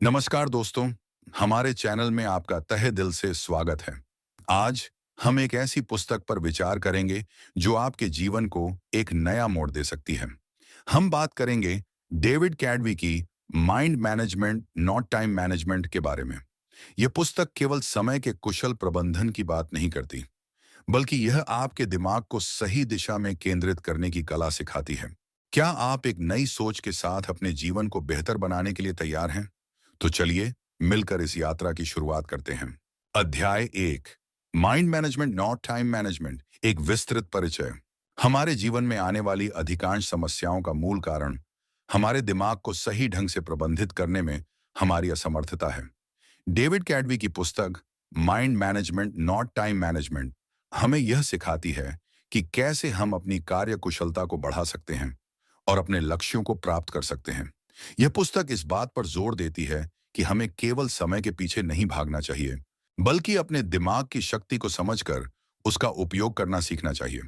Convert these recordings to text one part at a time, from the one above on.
नमस्कार दोस्तों, हमारे चैनल में आपका तहे दिल से स्वागत है। आज हम एक ऐसी पुस्तक पर विचार करेंगे जो आपके जीवन को एक नया मोड़ दे सकती है। हम बात करेंगे डेविड कैडवी की mind management not time management के बारे में। यह पुस्तक केवल समय के कुशल प्रबंधन की बात नहीं करती, बल्कि यह आपके दिमाग को सही दिशा में केंद्रित करने की कला सिखाती है। क्या आप एक नई सोच के साथ अपने जीवन को बेहतर बनाने के लिए तैयार हैं? तो चलिए मिलकर इस यात्रा की शुरुआत करते हैं। अध्याय 1, mind management not time management, एक विस्तृत परिचय। हमारे जीवन में आने वाली अधिकांश समस्याओं का मूल कारण हमारे दिमाग को सही ढंग से प्रबंधित करने में हमारी असमर्थता है। डेविड कैडवी की पुस्तक mind management not time management हमें यह सिखाती है कि कैसे हम अपनी कार्य कुशलता को बढ़ा सकते हैं और अपने लक्ष्यों को प्राप्त कर सकते हैं। यह पुस्तक इस बात पर जोर देती है कि हमें केवल समय के पीछे नहीं भागना चाहिए, बल्कि अपने दिमाग की शक्ति को समझकर उसका उपयोग करना सीखना चाहिए।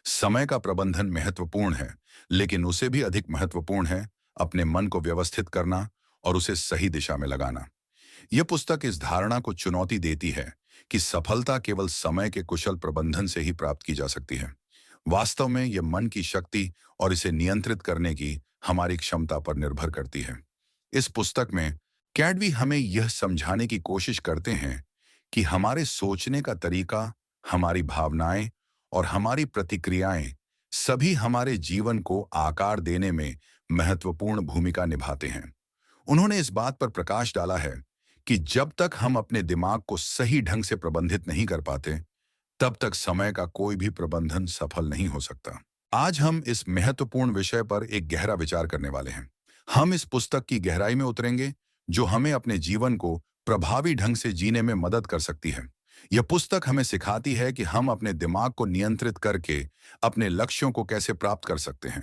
समय का प्रबंधन महत्वपूर्ण है, लेकिन उसे भी अधिक महत्वपूर्ण है अपने मन को व्यवस्थित करना और उसे सही दिशा में लगाना। यह पुस्तक इस धारणा को चुनौती देती है कि सफलता केवल समय के कुशल प्रबंधन से ही प्राप्त की जा सकती है। वास्तव में यह मन की शक्ति और इसे नियंत्रित करने की हमारी क्षमता पर निर्भर करती है। इस पुस्तक में कैडवी हमें यह समझाने की कोशिश करते हैं कि हमारे सोचने का तरीका, हमारी भावनाएं और हमारी प्रतिक्रियाएं सभी हमारे जीवन को आकार देने में महत्वपूर्ण भूमिका निभाते हैं। उन्होंने इस बात पर प्रकाश डाला है कि जब तक हम अपने दिमाग को सही ढंग से प्रबंधित नहीं कर पाते, तब तक समय का कोई भी प्रबंधन सफल नहीं हो सकता। आज हम इस महत्वपूर्ण विषय पर एक गहरा विचार करने वाले हैं। हम इस पुस्तक की गहराई में उतरेंगे, जो हमें अपने जीवन को प्रभावी ढंग से जीने में मदद कर सकती है। यह पुस्तक हमें सिखाती है कि हम अपने दिमाग को नियंत्रित करके अपने लक्ष्यों को कैसे प्राप्त कर सकते हैं।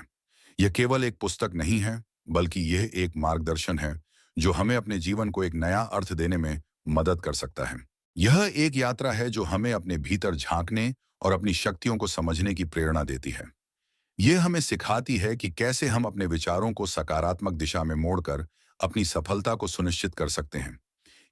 यह केवल एक पुस्तक नहीं है, बल्कि यह एक मार्गदर्शन है जो हमें अपने जीवन को एक नया अर्थ देने में मदद कर सकता है। यह एक यात्रा है जो हमें अपने भीतर झांकने और अपनी शक्तियों को समझने की प्रेरणा देती है। यह हमें सिखाती है कि कैसे हम अपने विचारों को सकारात्मक दिशा में मोड़कर अपनी सफलता को सुनिश्चित कर सकते हैं।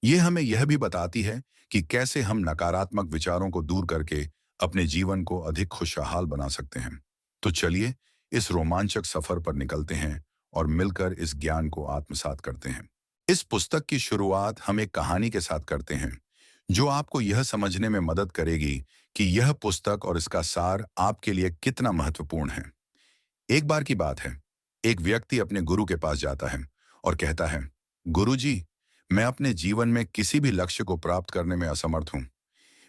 यह हमें यह भी बताती है कि कैसे हम नकारात्मक विचारों को दूर करके अपने जीवन को अधिक खुशहाल बना सकते हैं। तो चलिए इस रोमांचक सफर पर निकलते हैं और मिलकर इस ज्ञान को आत्मसात करते हैं। इस पुस्तक की शुरुआत हम एक कहानी के साथ करते हैं, जो आपको यह समझने में मदद करेगी कि यह पुस्तक और इसका सार आपके लिए कितना महत्वपूर्ण है। एक बार की बात है, एक व्यक्ति अपने गुरु के पास जाता है और कहता है, गुरुजी, मैं अपने जीवन में किसी भी लक्ष्य को प्राप्त करने में असमर्थ हूं।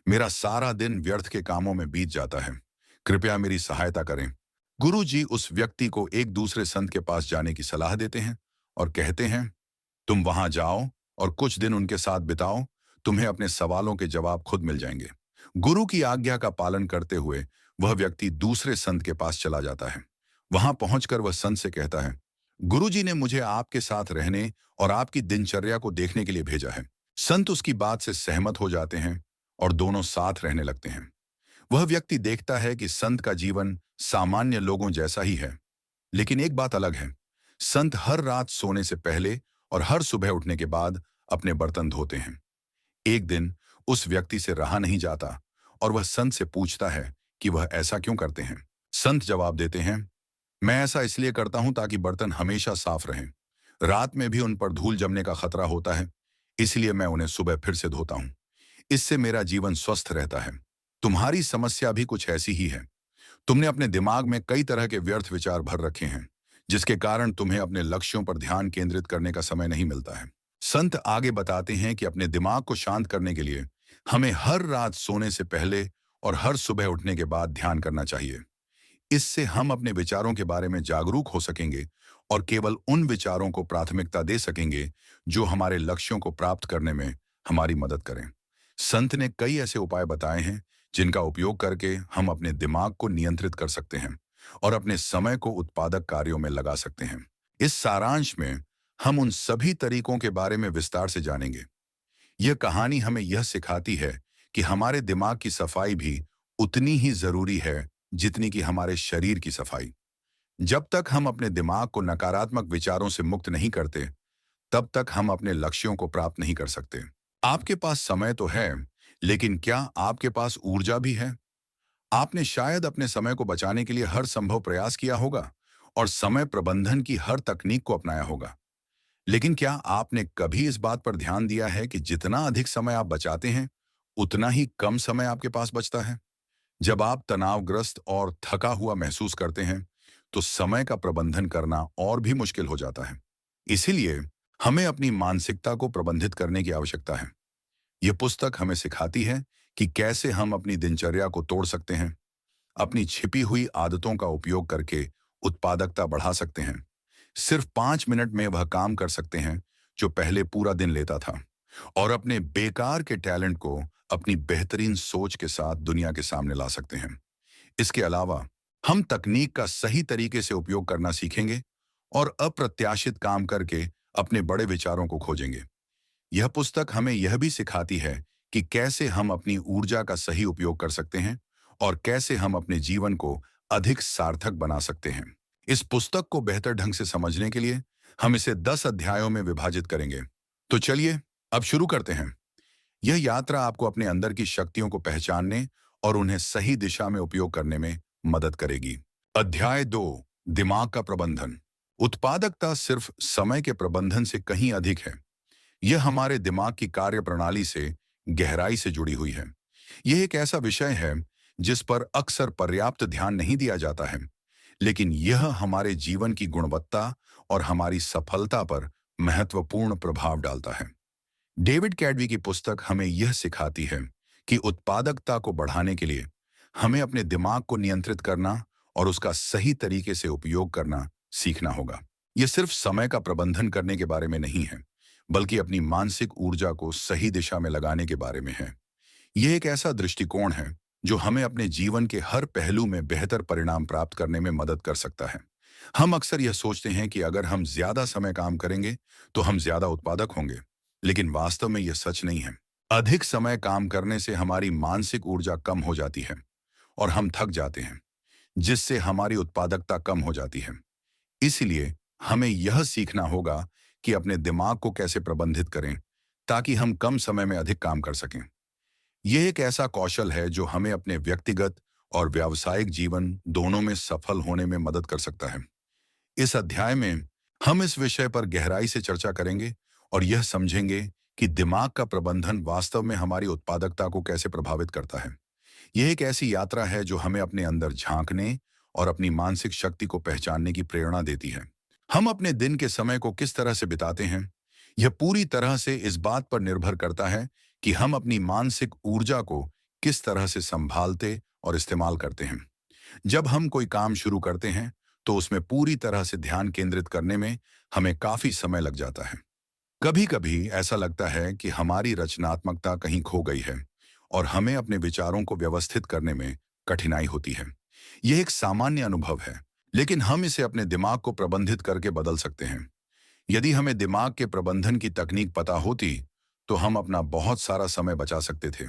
मेरा सारा दिन व्यर्थ के कामों में बीत जाता है। कृपया मेरी सहायता करें। गुरुजी उस व्यक्ति को एक दूसरे संत के पास जाने की सलाह देते हैं और कहते हैं, तुम वहां जाओ और कुछ दिन उनके साथ बिताओ, तुम्हें अपने सवालों के जवाब खुद मिल जाएंगे। गुरु की आज्ञा का पालन करते हुए वह व्यक्ति दूसरे संत के पास चला जाता है। वहां पहुंचकर वह संत से कहता है, गुरुजी ने मुझे आपके साथ रहने और आपकी दिनचर्या को देखने के लिए भेजा है। संत उसकी बात से सहमत हो जाते हैं और दोनों साथ रहने लगते हैं। वह व्यक्ति देखता है कि संत का जीवन सामान्य लोगों जैसा ही है, लेकिन एक बात अलग है। संत हर रात सोने से पहले और हर सुबह उठने के बाद अपने बर्तन धोते हैं। एक दिन उस व्यक्ति से रहा नहीं जाता और वह संत से पूछता है कि वह ऐसा क्यों करते हैं। संत जवाब देते हैं, मैं ऐसा इसलिए करता हूं ताकि बर्तन हमेशा साफ रहें। रात में भी उन पर धूल जमने का खतरा होता है, इसलिए मैं उन्हें सुबह फिर से धोता हूं। इससे मेरा जीवन स्वस्थ रहता है। तुम्हारी समस्या भी कुछ ऐसी ही है। तुमने अपने दिमाग में कई तरह के व्यर्थ विचार भर रखे हैं, जिसके कारण तुम्हें अपने लक्ष्यों पर ध्यान केंद्रित करने का समय नहीं मिलता है। संत आगे बताते हैं कि अपने दिमाग को शांत करने के लिए हमें हर रात सोने से पहले और हर सुबह उठने के बाद ध्यान करना चाहिए। इससे हम अपने विचारों के बारे में जागरूक हो सकेंगे और केवल उन विचारों को प्राथमिकता दे सकेंगे जो हमारे लक्ष्यों को प्राप्त करने में हमारी मदद करें। संत ने कई ऐसे उपाय बताए हैं जिनका उपयोग करके हम अपने दिमाग को नियंत्रित कर सकते हैं और अपने समय को उत्पादक कार्यों में लगा सकते हैं। इस सारांश में हम उन सभी तरीकों के बारे में विस्तार से जानेंगे। यह कहानी हमें यह सिखाती है कि हमारे दिमाग की सफाई भी उतनी ही जरूरी है जितनी कि हमारे शरीर की सफाई। जब तक हम अपने दिमाग को नकारात्मक विचारों से मुक्त नहीं करते, तब तक हम अपने लक्ष्यों को प्राप्त नहीं कर सकते। आपके पास समय तो है, लेकिन क्या आपके पास ऊर्जा भी है? आपने शायद अपने समय को बचाने के लिए हर संभव प्रयास किया होगा और समय प्रबंधन की हर तकनीक को अपनाया होगा। लेकिन क्या आपने कभी इस बात पर ध्यान दिया है कि जितना अधिक समय आप बचाते हैं, उतना ही कम समय आपके पास बचता है? जब आप तनावग्रस्त और थका हुआ महसूस करते हैं, तो समय का प्रबंधन करना और भी मुश्किल हो जाता है। इसीलिए हमें अपनी मानसिकता को प्रबंधित करने की आवश्यकता है। यह पुस्तक हमें सिखाती है कि कैसे हम अपनी दिनचर्या को तोड़ सकते हैं, अपनी छिपी हुई आदतों का उपयोग करके उत्पादकता बढ़ा सकते हैं। सिर्फ 5 मिनट में वह काम कर सकते हैं जो पहले पूरा दिन लेता था, और अपने बेकार के टैलेंट को अपनी बेहतरीन सोच के साथ दुनिया के सामने ला सकते हैं। इसके अलावा हम तकनीक का सही तरीके से उपयोग करना सीखेंगे और अप्रत्याशित काम करके अपने बड़े विचारों को खोजेंगे। यह पुस्तक हमें यह भी सिखाती है कि कैसे हम अपनी ऊर्जा का सही उपयोग कर सकते हैं और कैसे हम अपने जीवन को अधिक सार्थक बना सकते हैं। इस पुस्तक को बेहतर ढंग से समझने के लिए हम इसे 10 अध्यायों में विभाजित करेंगे। तो चलिए अब शुरू करते हैं। यह यात्रा आपको अपने अंदर की शक्तियों को पहचानने और उन्हें सही दिशा में उपयोग करने में मदद करेगी। अध्याय 2, दिमाग का प्रबंधन। उत्पादकता सिर्फ समय के प्रबंधन से कहीं अधिक है। यह हमारे दिमाग की कार्य प्रणाली से गहराई से जुड़ी हुई है। यह एक ऐसा विषय है जिस पर अक्सर पर्याप्त ध्यान नहीं दिया जाता है, लेकिन यह हमारे जीवन की गुणवत्ता और हमारी सफलता पर महत्वपूर्ण प्रभाव डालता है। डेविड कैडवी की पुस्तक हमें यह सिखाती है कि उत्पादकता को बढ़ाने के लिए हमें अपने दिमाग को नियंत्रित करना और उसका सही तरीके से उपयोग करना सीखना होगा। यह सिर्फ समय का प्रबंधन करने के बारे में नहीं है, बल्कि अपनी मानसिक ऊर्जा को सही दिशा में लगाने के बारे में है। यह एक ऐसा दृष्टिकोण है जो हमें अपने जीवन के हर पहलू में बेहतर परिणाम प्राप्त करने में मदद कर सकता है। हम अक्सर यह सोचते हैं कि अगर हम ज्यादा समय काम करेंगे तो हम ज्यादा उत्पादक होंगे, लेकिन वास्तव में यह सच नहीं है। अधिक समय काम करने से हमारी मानसिक ऊर्जा कम हो जाती है और हम थक जाते हैं, जिससे हमारी उत्पादकता कम हो जाती है। इसलिए हमें यह सीखना होगा कि अपने दिमाग को कैसे प्रबंधित करें ताकि हम कम समय में अधिक काम कर सकें। यह एक ऐसा कौशल है जो हमें अपने व्यक्तिगत और व्यावसायिक जीवन दोनों में सफल होने में मदद कर सकता है। इस अध्याय में हम इस विषय पर गहराई से चर्चा करेंगे और यह समझेंगे कि दिमाग का प्रबंधन वास्तव में हमारी उत्पादकता को कैसे प्रभावित करता है। यह एक ऐसी यात्रा है जो हमें अपने अंदर झांकने और अपनी मानसिक शक्ति को पहचानने की प्रेरणा देती है। हम अपने दिन के समय को किस तरह से बिताते हैं, यह पूरी तरह से इस बात पर निर्भर करता है कि हम अपनी मानसिक ऊर्जा को किस तरह से संभालते और इस्तेमाल करते हैं। जब हम कोई काम शुरू करते हैं, तो उसमें पूरी तरह से ध्यान केंद्रित करने में हमें काफी समय लग जाता है। कभी-कभी ऐसा लगता है कि हमारी रचनात्मकता कहीं खो गई है और हमें अपने विचारों को व्यवस्थित करने में कठिनाई होती है। यह एक सामान्य अनुभव है, लेकिन हम इसे अपने दिमाग को प्रबंधित करके बदल सकते हैं। यदि हमें दिमाग के प्रबंधन की तकनीक पता होती, तो हम अपना बहुत सारा समय बचा सकते थे।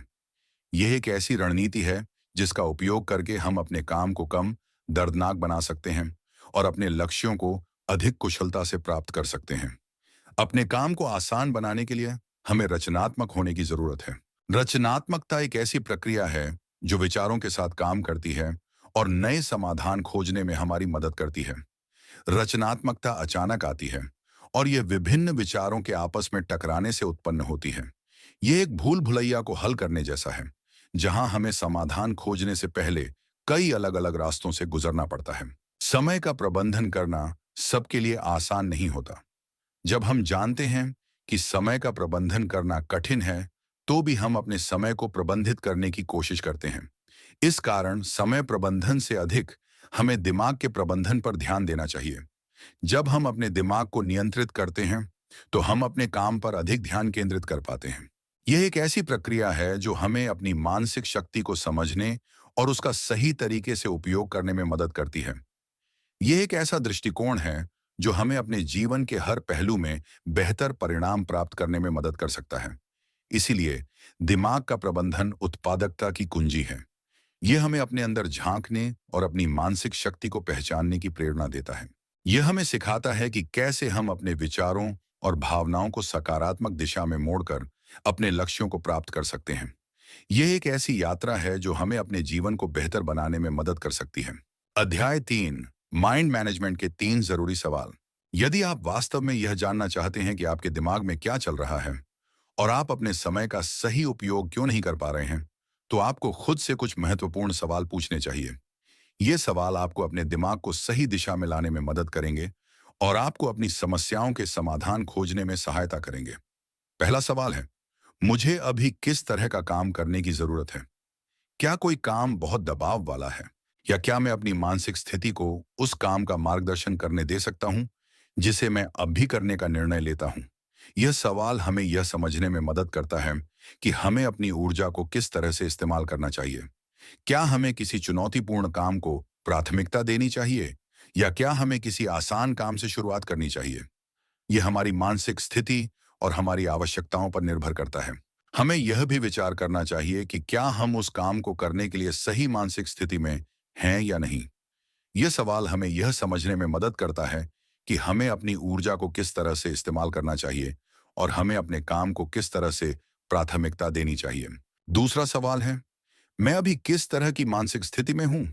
यह एक ऐसी रणनीति है जिसका उपयोग करके हम अपने काम को कम दर्दनाक बना सकते हैं और अपने लक्ष्यों को अधिक कुशलता से प्राप्त कर सकते हैं। अपने काम को आसान बनाने के लिए हमें रचनात्मक होने की जरूरत है। रचनात्मकता एक ऐसी प्रक्रिया है जो विचारों के साथ काम करती है और नए समाधान खोजने में हमारी मदद करती है। रचनात्मकता अचानक आती है और यह विभिन्न विचारों के आपस में टकराने से उत्पन्न होती है। यह एक भूल भुलैया को हल करने जैसा है, जहां हमें समाधान खोजने से पहले कई अलग-अलग रास्तों से गुजरना पड़ता है। समय का प्रबंधन करना सबके लिए आसान नहीं होता। जब हम जानते हैं कि समय का प्रबंधन करना कठिन है, तो भी हम अपने समय को प्रबंधित करने की कोशिश करते हैं। इस कारण समय प्रबंधन से अधिक हमें दिमाग के प्रबंधन पर ध्यान देना चाहिए। जब हम अपने दिमाग को नियंत्रित करते हैं, तो हम अपने काम पर अधिक ध्यान केंद्रित कर पाते हैं। यह एक ऐसी प्रक्रिया है जो हमें अपनी मानसिक शक्ति को समझने और उसका सही तरीके से उपयोग करने में मदद करती है। यह एक ऐसा दृष्टिकोण है जो हमें अपने जीवन के हर पहलू में बेहतर परिणाम प्राप्त करने में मदद कर सकता है। इसीलिए दिमाग का प्रबंधन उत्पादकता की कुंजी है। यह हमें अपने अंदर झांकने और अपनी मानसिक शक्ति को पहचानने की प्रेरणा देता है। यह हमें सिखाता है कि कैसे हम अपने विचारों और भावनाओं को सकारात्मक दिशा में मोड़कर अपने लक्ष्यों को प्राप्त कर सकते हैं। यह एक ऐसी यात्रा है जो हमें अपने जीवन को बेहतर बनाने में मदद कर सकती है। अध्याय 3, माइंड मैनेजमेंट के 3 जरूरी सवाल। यदि आप वास्तव में यह जानना चाहते हैं कि आपके दिमाग में क्या चल रहा है और आप अपने समय का सही उपयोग क्यों नहीं कर पा रहे हैं, तो आपको खुद से कुछ महत्वपूर्ण सवाल पूछने चाहिए। ये सवाल आपको अपने दिमाग को सही दिशा में लाने में मदद करेंगे और आपको अपनी समस्याओं के समाधान खोजने में सहायता करेंगे। पहला सवाल है, मुझे अभी किस तरह का काम करने की जरूरत है? क्या कोई काम बहुत दबाव वाला है? या क्या मैं अपनी मानसिक स्थिति को उस काम का मार्गदर्शन करने दे सकता हूं, जिसे मैं अभी करने का निर्णय लेता हूं? यह सवाल हमें यह समझने में मदद करता है कि हमें अपनी ऊर्जा को किस तरह से इस्तेमाल करना चाहिए। क्या हमें किसी चुनौतीपूर्ण काम को प्राथमिकता देनी चाहिए या क्या हमें किसी आसान काम से शुरुआत करनी चाहिए? यह हमारी मानसिक स्थिति और हमारी आवश्यकताओं पर निर्भर करता है। हमें यह भी विचार करना चाहिए कि क्या हम उस काम को करने के लिए सही मानसिक स्थिति में हैं या नहीं। यह सवाल हमें यह समझने में मदद करता है कि हमें अपनी ऊर्जा को किस तरह से इस्तेमाल करना चाहिए और हमें अपने काम को किस तरह से प्राथमिकता देनी चाहिए। दूसरा सवाल है, मैं अभी किस तरह की मानसिक स्थिति में हूं?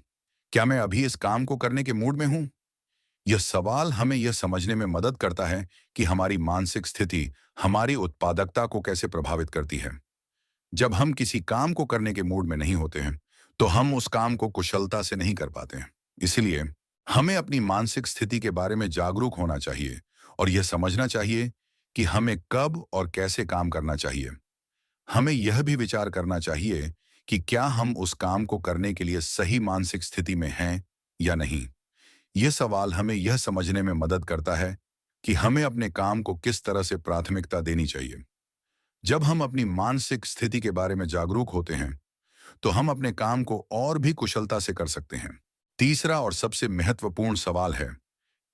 क्या मैं अभी इस काम को करने के मूड में हूं? यह सवाल हमें यह समझने में मदद करता है कि हमारी मानसिक स्थिति हमारी उत्पादकता को कैसे प्रभावित करती है। जब हम किसी काम को करने के मूड में नहीं होते हैं, तो हम उस काम को कुशलता से नहीं कर पाते हैं। इसलिए हमें अपनी मानसिक स्थिति के बारे में जागरूक होना चाहिए और यह समझना चाहिए कि हमें कब और कैसे काम करना चाहिए। हमें यह भी विचार करना चाहिए कि क्या हम उस काम को करने के लिए सही मानसिक स्थिति में हैं या नहीं। यह सवाल हमें यह समझने में मदद करता है कि हमें अपने काम को किस तरह से प्राथमिकता देनी चाहिए। जब हम अपनी मानसिक स्थिति के बारे में जागरूक होते हैं, तो हम अपने काम को और भी कुशलता से कर सकते हैं। तीसरा और सबसे महत्वपूर्ण सवाल है,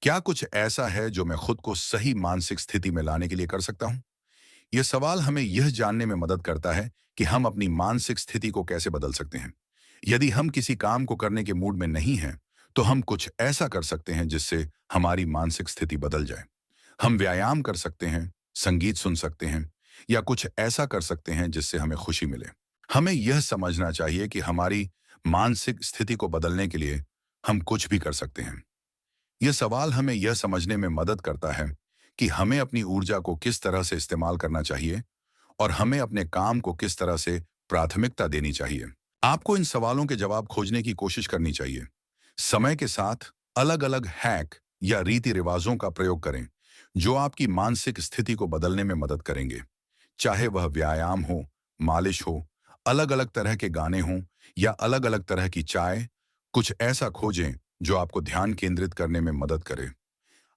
क्या कुछ ऐसा है जो मैं खुद को सही मानसिक स्थिति में लाने के लिए कर सकता हूं? यह सवाल हमें यह जानने में मदद करता है कि हम अपनी मानसिक स्थिति को कैसे बदल सकते हैं। यदि हम किसी काम को करने के मूड में नहीं हैं, तो हम कुछ ऐसा कर सकते हैं जिससे हमारी मानसिक स्थिति बदल जाए। हम व्यायाम कर सकते हैं, संगीत सुन सकते हैं या कुछ ऐसा कर सकते हैं जिससे हमें खुशी मिले। हमें यह समझना चाहिए कि हमारी मानसिक स्थिति को बदलने के लिए हम कुछ भी कर सकते हैं। यह सवाल हमें यह समझने में मदद करता है कि हमें अपनी ऊर्जा को किस तरह से इस्तेमाल करना चाहिए और हमें अपने काम को किस तरह से प्राथमिकता देनी चाहिए। आपको इन सवालों के जवाब खोजने की कोशिश करनी चाहिए। समय के साथ अलग अलग हैक या रीति रिवाजों का प्रयोग करें जो आपकी मानसिक स्थिति को बदलने में मदद करेंगे। चाहे वह व्यायाम हो, मालिश हो, अलग अलग तरह के गाने हों या अलग अलग तरह की चाय, कुछ ऐसा खोजें जो आपको ध्यान केंद्रित करने में मदद करे।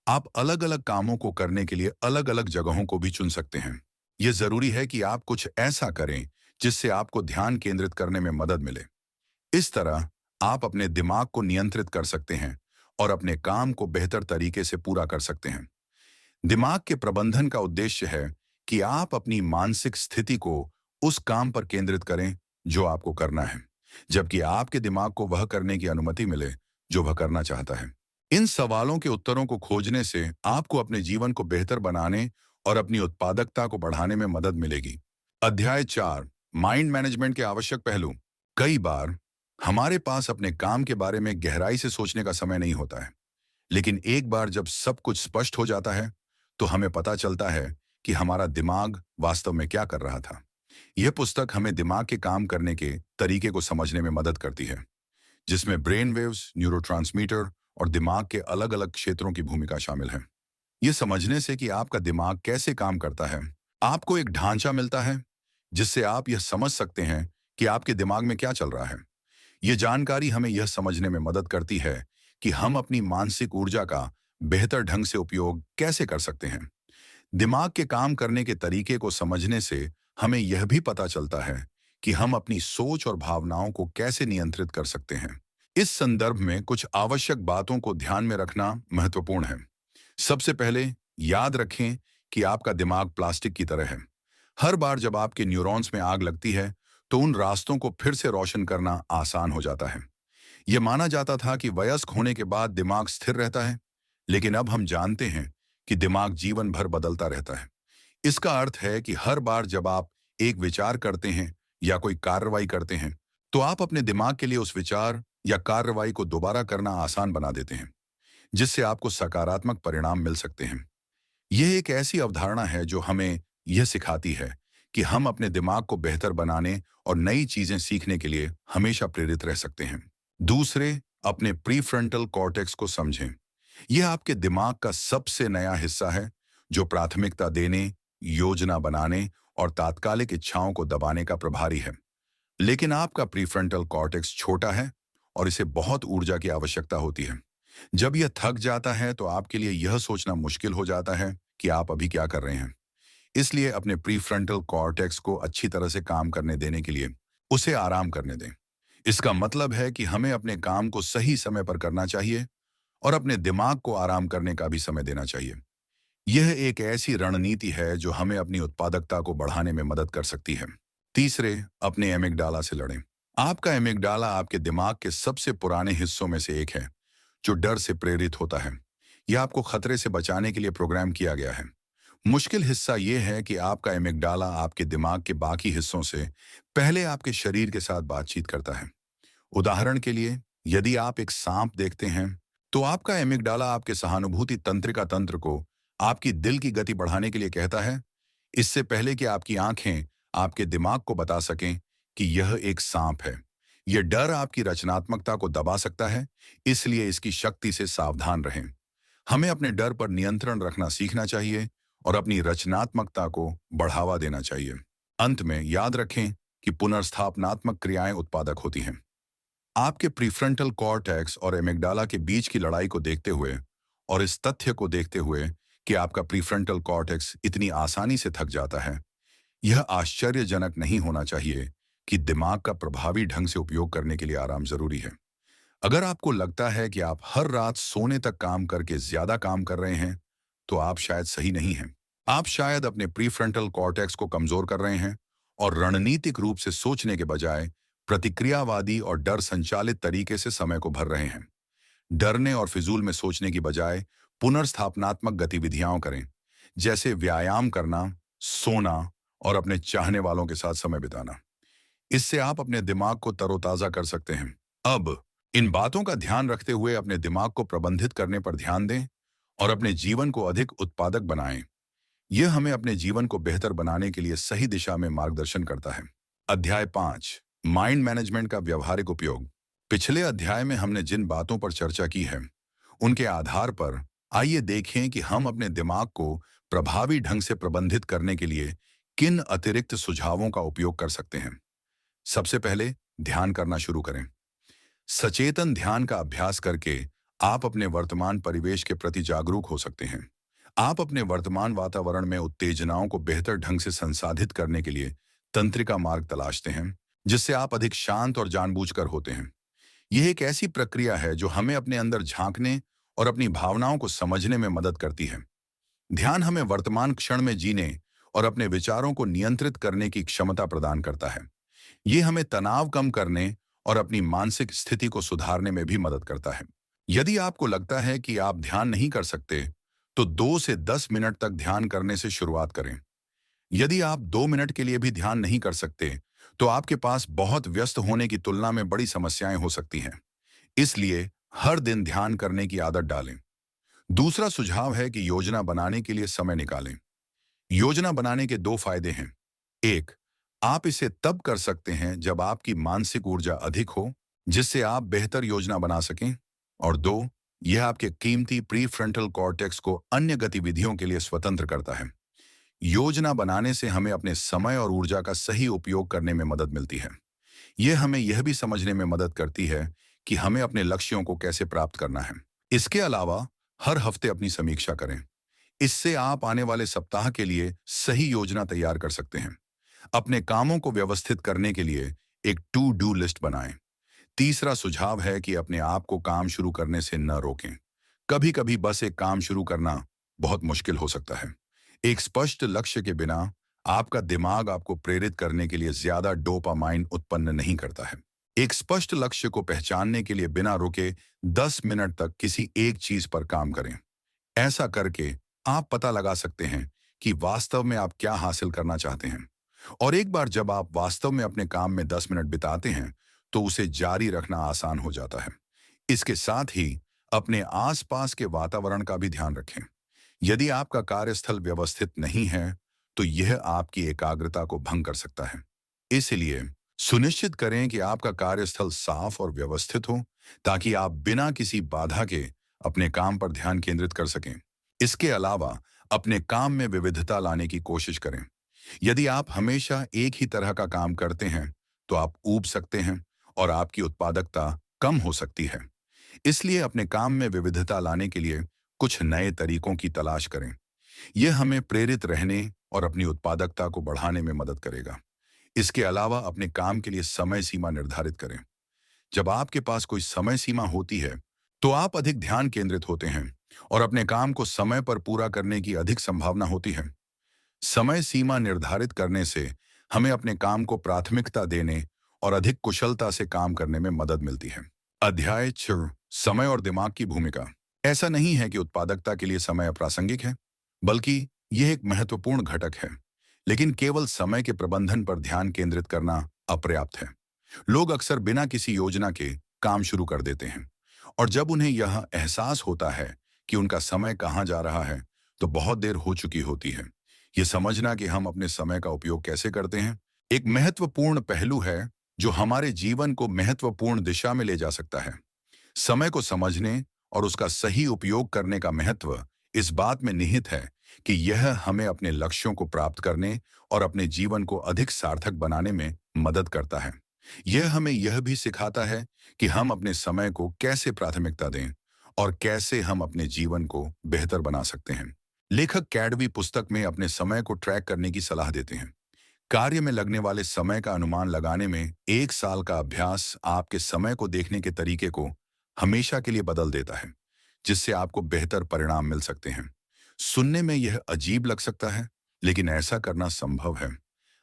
आप अलग अलग कामों को करने के लिए अलग अलग जगहों को भी चुन सकते हैं। यह जरूरी है कि आप कुछ ऐसा करें जिससे आपको ध्यान केंद्रित करने में मदद मिले। इस तरह आप अपने दिमाग को नियंत्रित कर सकते हैं और अपने काम को बेहतर तरीके से पूरा कर सकते हैं। दिमाग के प्रबंधन का उद्देश्य है कि आप अपनी मानसिक स्थिति को उस काम पर केंद्रित करें जो आपको करना है, जबकि आपके दिमाग को वह करने की अनुमति मिले जो वह करना चाहता है। इन सवालों के उत्तरों को खोजने से आपको अपने जीवन को बेहतर बनाने और अपनी उत्पादकता को बढ़ाने में मदद मिलेगी। अध्याय 4, माइंड मैनेजमेंट के आवश्यक पहलू। कई बार हमारे पास अपने काम के बारे में गहराई से सोचने का समय नहीं होता है, लेकिन एक बार जब सब कुछ स्पष्ट हो जाता है, तो हमें पता चलता है कि हमारा दिमाग वास्तव में क्या कर रहा था। यह पुस्तक हमें दिमाग के काम करने के तरीके को समझने में मदद करती है, जिसमें ब्रेन वेव्स, न्यूरोट्रांसमीटर और दिमाग के अलग अलग क्षेत्रों की भूमिका शामिल है। यह समझने से कि आपका दिमाग कैसे काम करता है, आपको एक ढांचा मिलता है जिससे आप यह समझ सकते हैं कि आपके दिमाग में क्या चल रहा है। यह जानकारी हमें यह समझने में मदद करती है कि हम अपनी मानसिक ऊर्जा का बेहतर ढंग से उपयोग कैसे कर सकते हैं। दिमाग के काम करने के तरीके को समझने से हमें यह भी पता चलता है कि हम अपनी सोच और भावनाओं को कैसे नियंत्रित कर सकते हैं। इस संदर्भ में कुछ आवश्यक बातों को ध्यान में रखना महत्वपूर्ण है। सबसे पहले याद रखें कि आपका दिमाग प्लास्टिक की तरह है। हर बार जब आपके न्यूरॉन्स में आग लगती है, तो उन रास्तों को फिर से रोशन करना आसान हो जाता है। यह माना जाता था कि वयस्क होने के बाद दिमाग स्थिर रहता है, लेकिन अब हम जानते हैं कि दिमाग जीवन भर बदलता रहता है। इसका अर्थ है कि हर बार जब आप एक विचार करते हैं या कोई कार्रवाई करते हैं, तो आप अपने दिमाग के लिए उस विचार या कार्रवाई को दोबारा करना आसान बना देते हैं, जिससे आपको सकारात्मक परिणाम मिल सकते हैं। यह एक ऐसी अवधारणा है जो हमें यह सिखाती है कि हम अपने दिमाग को बेहतर बनाने और नई चीजें सीखने के लिए हमेशा प्रेरित रह सकते हैं। दूसरे, अपने प्रीफ्रंटल कॉर्टेक्स को समझें। यह आपके दिमाग का सबसे नया हिस्सा है जो प्राथमिकता देने, योजना बनाने और तात्कालिक इच्छाओं को दबाने का प्रभारी है। लेकिन आपका प्रीफ्रंटल कॉर्टेक्स छोटा है और इसे बहुत ऊर्जा की आवश्यकता होती है। जब यह थक जाता है तो आपके लिए यह सोचना मुश्किल हो जाता है कि आप अभी क्या कर रहे हैं। इसलिए अपने प्रीफ्रंटल कॉर्टेक्स को अच्छी तरह से काम करने देने के लिए उसे आराम करने दें। इसका मतलब है कि हमें अपने काम को सही समय पर करना चाहिए और अपने दिमाग को आराम करने का भी समय देना चाहिए। यह एक ऐसी रणनीति है जो हमें अपनी उत्पादकता को बढ़ाने में मदद कर सकती है। तीसरे, अपने एमिगडाला से लड़ें। आपका एमिगडाला आपके दिमाग के सबसे पुराने हिस्सों में से एक है, जो डर से प्रेरित होता है। यह आपको खतरे से बचाने के लिए प्रोग्राम किया गया है। मुश्किल हिस्सा यह है कि आपका एमिगडाला आपके दिमाग के बाकी हिस्सों से पहले आपके शरीर के साथ बातचीत करता है। उदाहरण के लिए, यदि आप एक सांप देखते हैं, तो आपका एमिगडाला आपके सहानुभूति तंत्रिका तंत्र को आपकी दिल की गति बढ़ाने के लिए कहता है, इससे पहले कि आपकी आंखें आपके दिमाग को बता सकें कि यह एक सांप है। यह डर आपकी रचनात्मकता को दबा सकता है, इसलिए इसकी शक्ति से सावधान रहें। हमें अपने डर पर नियंत्रण रखना सीखना चाहिए और अपनी रचनात्मकता को बढ़ावा देना चाहिए। अंत में याद रखें कि पुनर्स्थापनात्मक क्रियाएं उत्पादक होती हैं। आपके प्रीफ्रंटल कॉर्टेक्स और एमिगडाला के बीच की लड़ाई को देखते हुए और इस तथ्य को देखते हुए कि आपका प्रीफ्रंटल कॉर्टेक्स इतनी आसानी से थक जाता है, यह आश्चर्यजनक नहीं होना चाहिए कि दिमाग का प्रभावी ढंग से उपयोग करने के लिए आराम जरूरी है। अगर आपको लगता है कि आप हर रात सोने तक काम करके ज्यादा काम कर रहे हैं, तो आप शायद सही नहीं हैं। आप शायद अपने प्रीफ्रंटल कॉर्टेक्स को कमजोर कर रहे हैं और रणनीतिक रूप से सोचने के बजाय प्रतिक्रियावादी और डर संचालित तरीके से समय को भर रहे हैं। डरने और फिजूल में सोचने की बजाय पुनर्स्थापनात्मक गतिविधियां करें, जैसे व्यायाम करना, सोना और अपने चाहने वालों के साथ समय बिताना। इससे आप अपने दिमाग को तरोताजा कर सकते हैं। अब इन बातों का ध्यान रखते हुए अपने दिमाग को प्रबंधित करने पर ध्यान दें और अपने जीवन को अधिक उत्पादक बनाएं। यह हमें अपने जीवन को बेहतर बनाने के लिए सही दिशा में मार्गदर्शन करता है। अध्याय 5, माइंड मैनेजमेंट का व्यवहारिक उपयोग। पिछले अध्याय में हमने जिन बातों पर चर्चा की है, उनके आधार पर आइए देखें कि हम अपने दिमाग को प्रभावी ढंग से प्रबंधित करने के लिए किन अतिरिक्त सुझावों का उपयोग कर सकते हैं। सबसे पहले, ध्यान करना शुरू करें। सचेतन ध्यान का अभ्यास करके आप अपने वर्तमान परिवेश के प्रति जागरूक हो सकते हैं। आप अपने वर्तमान वातावरण में उत्तेजनाओं को बेहतर ढंग से संसाधित करने के लिए तंत्रिका मार्ग तलाशते हैं, जिससे आप अधिक शांत और जानबूझकर होते हैं। यह एक ऐसी प्रक्रिया है जो हमें अपने अंदर झांकने और अपनी भावनाओं को समझने में मदद करती है। ध्यान हमें वर्तमान क्षण में जीने और अपने विचारों को नियंत्रित करने की क्षमता प्रदान करता है। ये हमें तनाव कम करने और अपनी मानसिक स्थिति को सुधारने में भी मदद करता है। यदि आपको लगता है कि आप ध्यान नहीं कर सकते, तो 2 से 10 मिनट तक ध्यान करने से शुरुआत करें। यदि आप 2 मिनट के लिए भी ध्यान नहीं कर सकते, तो आपके पास बहुत व्यस्त होने की तुलना में बड़ी समस्याएं हो सकती हैं। इसलिए हर दिन ध्यान करने की आदत डालें। दूसरा सुझाव है कि योजना बनाने के लिए समय निकालें। योजना बनाने के 2 फायदे हैं। 1, आप इसे तब कर सकते हैं जब आपकी मानसिक ऊर्जा अधिक हो, जिससे आप बेहतर योजना बना सकें। और 2, यह आपके कीमती प्रीफ्रंटल कॉर्टेक्स को अन्य गतिविधियों के लिए स्वतंत्र करता है। योजना बनाने से हमें अपने समय और ऊर्जा का सही उपयोग करने में मदद मिलती है। यह हमें यह भी समझने में मदद करती है कि हमें अपने लक्ष्यों को कैसे प्राप्त करना है। इसके अलावा हर हफ्ते अपनी समीक्षा करें। इससे आप आने वाले सप्ताह के लिए सही योजना तैयार कर सकते हैं। अपने कामों को व्यवस्थित करने के लिए एक टू डू लिस्ट बनाएं। तीसरा सुझाव है कि अपने आप को काम शुरू करने से न रोकें। कभी कभी बस एक काम शुरू करना बहुत मुश्किल हो सकता है। एक स्पष्ट लक्ष्य के बिना आपका दिमाग आपको प्रेरित करने के लिए ज्यादा डोपामाइन उत्पन्न नहीं करता है। एक स्पष्ट लक्ष्य को पहचानने के लिए बिना रुके 10 मिनट तक किसी एक चीज पर काम करें। ऐसा करके आप पता लगा सकते हैं कि वास्तव में आप क्या हासिल करना चाहते हैं। और एक बार जब आप वास्तव में अपने काम में 10 मिनट बिताते हैं, तो उसे जारी रखना आसान हो जाता है। इसके साथ ही अपने आसपास के वातावरण का भी ध्यान रखें। यदि आपका कार्यस्थल व्यवस्थित नहीं है, तो यह आपकी एकाग्रता को भंग कर सकता है। इसलिए सुनिश्चित करें कि आपका कार्यस्थल साफ और व्यवस्थित हो, ताकि आप बिना किसी बाधा के अपने काम पर ध्यान केंद्रित कर सकें। इसके अलावा अपने काम में विविधता लाने की कोशिश करें। यदि आप हमेशा एक ही तरह का काम करते हैं, तो आप ऊब सकते हैं और आपकी उत्पादकता कम हो सकती है। इसलिए अपने काम में विविधता लाने के लिए कुछ नए तरीकों की तलाश करें। यह हमें प्रेरित रहने और अपनी उत्पादकता को बढ़ाने में मदद करेगा। इसके अलावा अपने काम के लिए समय सीमा निर्धारित करें। जब आपके पास कोई समय सीमा होती है, तो आप अधिक ध्यान केंद्रित होते हैं और अपने काम को समय पर पूरा करने की अधिक संभावना होती है। समय सीमा निर्धारित करने से हमें अपने काम को प्राथमिकता देने और अधिक कुशलता से काम करने में मदद मिलती है। अध्याय 6, समय और दिमाग की भूमिका। ऐसा नहीं है कि उत्पादकता के लिए समय अप्रासंगिक है, बल्कि यह एक महत्वपूर्ण घटक है। लेकिन केवल समय के प्रबंधन पर ध्यान केंद्रित करना अपर्याप्त है। लोग अक्सर बिना किसी योजना के काम शुरू कर देते हैं, और जब उन्हें यह एहसास होता है कि उनका समय कहाँ जा रहा है, तो बहुत देर हो चुकी होती है। ये समझना कि हम अपने समय का उपयोग कैसे करते हैं, एक महत्वपूर्ण पहलू है जो हमारे जीवन को महत्वपूर्ण दिशा में ले जा सकता है। समय को समझने और उसका सही उपयोग करने का महत्व इस बात में निहित है कि यह हमें अपने लक्ष्यों को प्राप्त करने और अपने जीवन को अधिक सार्थक बनाने में मदद करता है। यह हमें यह भी सिखाता है कि हम अपने समय को कैसे प्राथमिकता दें और कैसे हम अपने जीवन को बेहतर बना सकते हैं। लेखक कैडवी पुस्तक में अपने समय को ट्रैक करने की सलाह देते हैं। कार्य में लगने वाले समय का अनुमान लगाने में 1 साल का अभ्यास आपके समय को देखने के तरीके को हमेशा के लिए बदल देता है, जिससे आपको बेहतर परिणाम मिल सकते हैं। सुनने में यह अजीब लग सकता है, लेकिन ऐसा करना संभव है।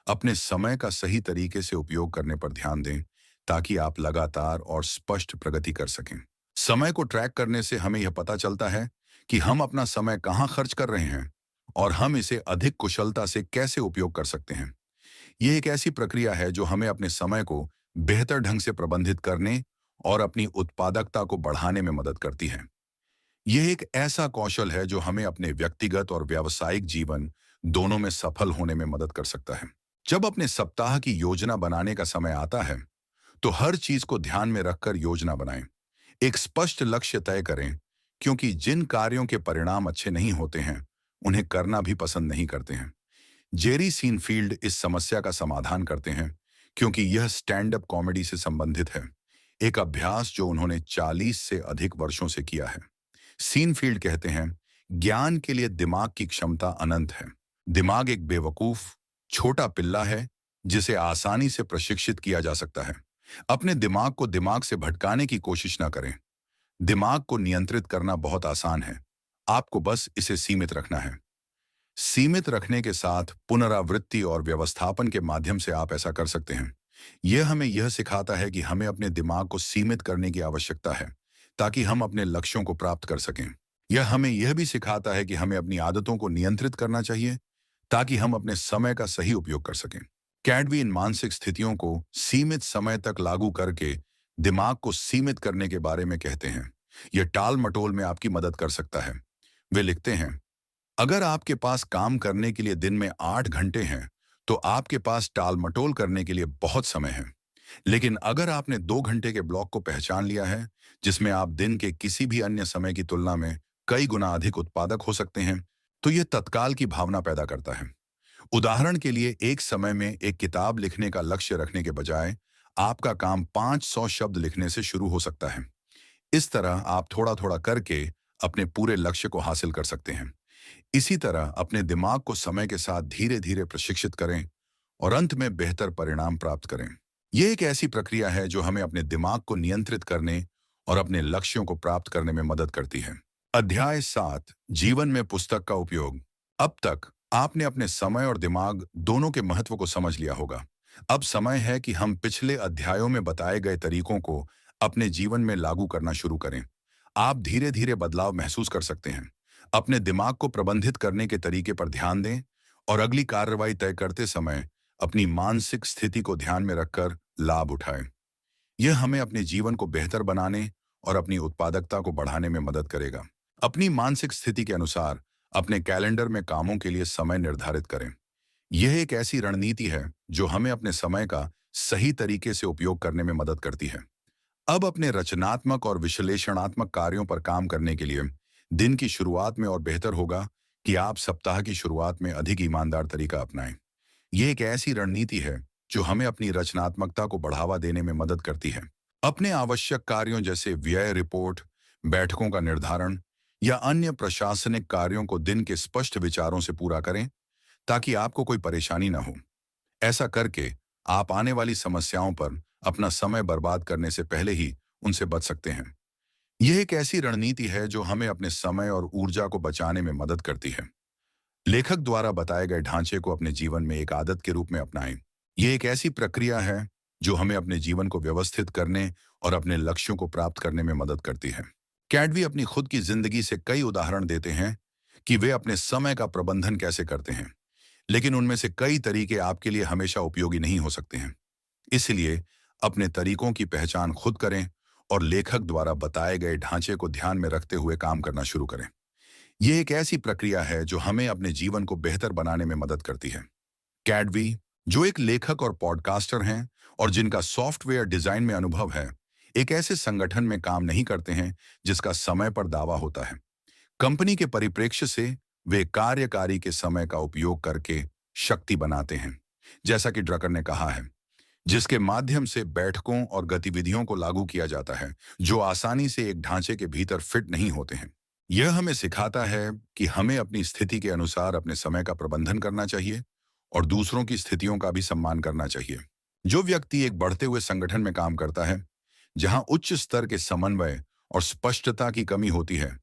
अपने समय का सही तरीके से उपयोग करने पर ध्यान दें, ताकि आप लगातार और स्पष्ट प्रगति कर सकें। समय को ट्रैक करने से हमें यह पता चलता है कि हम अपना समय कहाँ खर्च कर रहे हैं और हम इसे अधिक कुशलता से कैसे उपयोग कर सकते हैं। यह एक ऐसी प्रक्रिया है जो हमें अपने समय को बेहतर ढंग से प्रबंधित करने और अपनी उत्पादकता को बढ़ाने में मदद करती है। यह एक ऐसा कौशल है जो हमें अपने व्यक्तिगत और व्यावसायिक जीवन दोनों में सफल होने में मदद कर सकता है। जब अपने सप्ताह की योजना बनाने का समय आता है, तो हर चीज को ध्यान में रखकर योजना बनाएं। एक स्पष्ट लक्ष्य तय करें, क्योंकि जिन कार्यों के परिणाम अच्छे नहीं होते हैं, उन्हें करना भी पसंद नहीं करते हैं। जेरी सीनफील्ड इस समस्या का समाधान करते हैं, क्योंकि यह स्टैंड अप कॉमेडी से संबंधित है, एक अभ्यास जो उन्होंने 40 से अधिक वर्षों से किया है। सीनफील्ड कहते हैं, ज्ञान के लिए दिमाग की क्षमता अनंत है। दिमाग एक बेवकूफ छोटा पिल्ला है, जिसे आसानी से प्रशिक्षित किया जा सकता है। अपने दिमाग को दिमाग से भटकाने की कोशिश न करें। दिमाग को नियंत्रित करना बहुत आसान है, आपको बस इसे सीमित रखना है। सीमित रखने के साथ पुनरावृत्ति और व्यवस्थापन के माध्यम से आप ऐसा कर सकते हैं। यह हमें यह सिखाता है कि हमें अपने दिमाग को सीमित करने की आवश्यकता है, ताकि हम अपने लक्ष्यों को प्राप्त कर सकें। यह हमें यह भी सिखाता है कि हमें अपनी आदतों को नियंत्रित करना चाहिए, ताकि हम अपने समय का सही उपयोग कर सकें। कैडवी इन मानसिक स्थितियों को सीमित समय तक लागू करके दिमाग को सीमित करने के बारे में कहते हैं। यह टाल मटोल में आपकी मदद कर सकता है। वे लिखते हैं, अगर आपके पास काम करने के लिए दिन में 8 घंटे हैं, तो आपके पास टाल मटोल करने के लिए बहुत समय है। लेकिन अगर आपने 2 घंटे के ब्लॉक को पहचान लिया है, जिसमें आप दिन के किसी भी अन्य समय की तुलना में कई गुना अधिक उत्पादक हो सकते हैं, तो यह तत्काल की भावना पैदा करता है। उदाहरण के लिए, एक समय में एक किताब लिखने का लक्ष्य रखने के बजाय आपका काम 500 शब्द लिखने से शुरू हो सकता है। इस तरह आप थोड़ा थोड़ा करके अपने पूरे लक्ष्य को हासिल कर सकते हैं। इसी तरह अपने दिमाग को समय के साथ धीरे धीरे प्रशिक्षित करें और अंत में बेहतर परिणाम प्राप्त करें। यह एक ऐसी प्रक्रिया है जो हमें अपने दिमाग को नियंत्रित करने और अपने लक्ष्यों को प्राप्त करने में मदद करती है। अध्याय 7, जीवन में पुस्तक का उपयोग। अब तक आपने अपने समय और दिमाग दोनों के महत्व को समझ लिया होगा। अब समय है कि हम पिछले अध्यायों में बताए गए तरीकों को अपने जीवन में लागू करना शुरू करें। आप धीरे धीरे बदलाव महसूस कर सकते हैं। अपने दिमाग को प्रबंधित करने के तरीके पर ध्यान दें और अगली कार्रवाई तय करते समय अपनी मानसिक स्थिति को ध्यान में रखकर लाभ उठाएं। यह हमें अपने जीवन को बेहतर बनाने और अपनी उत्पादकता को बढ़ाने में मदद करेगा। अपनी मानसिक स्थिति के अनुसार अपने कैलेंडर में कामों के लिए समय निर्धारित करें। यह एक ऐसी रणनीति है जो हमें अपने समय का सही तरीके से उपयोग करने में मदद करती है। अब अपने रचनात्मक और विश्लेषणात्मक कार्यों पर काम करने के लिए दिन की शुरुआत में और बेहतर होगा कि आप सप्ताह की शुरुआत में अधिक ईमानदार तरीका अपनाएं। यह एक ऐसी रणनीति है जो हमें अपनी रचनात्मकता को बढ़ावा देने में मदद करती है। अपने आवश्यक कार्यों जैसे व्यय रिपोर्ट, बैठकों का निर्धारण या अन्य प्रशासनिक कार्यों को दिन के स्पष्ट विचारों से पूरा करें ताकि आपको कोई परेशानी न हो। ऐसा करके आप आने वाली समस्याओं पर अपना समय बर्बाद करने से पहले ही उनसे बच सकते हैं। यह एक ऐसी रणनीति है जो हमें अपने समय और ऊर्जा को बचाने में मदद करती है। लेखक द्वारा बताए गए ढांचे को अपने जीवन में एक आदत के रूप में अपनाएं। यह एक ऐसी प्रक्रिया है जो हमें अपने जीवन को व्यवस्थित करने और अपने लक्ष्यों को प्राप्त करने में मदद करती है। कैडवी अपनी खुद की जिंदगी से कई उदाहरण देते हैं कि वे अपने समय का प्रबंधन कैसे करते हैं, लेकिन उनमें से कई तरीके आपके लिए हमेशा उपयोगी नहीं हो सकते हैं। इसलिए अपने तरीकों की पहचान खुद करें और लेखक द्वारा बताए गए ढांचे को ध्यान में रखते हुए काम करना शुरू करें। यह एक ऐसी प्रक्रिया है जो हमें अपने जीवन को बेहतर बनाने में मदद करती है। कैडवी, जो एक लेखक और पॉडकास्टर हैं और जिनका सॉफ्टवेयर डिजाइन में अनुभव है, एक ऐसे संगठन में काम नहीं करते हैं जिसका समय पर दावा होता है। कंपनी के परिप्रेक्ष्य से वे कार्यकारी के समय का उपयोग करके शक्ति बनाते हैं, जैसा कि ड्रकर ने कहा है, जिसके माध्यम से बैठकों और गतिविधियों को लागू किया जाता है जो आसानी से एक ढांचे के भीतर फिट नहीं होते हैं। यह हमें सिखाता है कि हमें अपनी स्थिति के अनुसार अपने समय का प्रबंधन करना चाहिए और दूसरों की स्थितियों का भी सम्मान करना चाहिए। जो व्यक्ति एक बढ़ते हुए संगठन में काम करता है जहां उच्च स्तर के समन्वय और स्पष्टता की कमी होती है,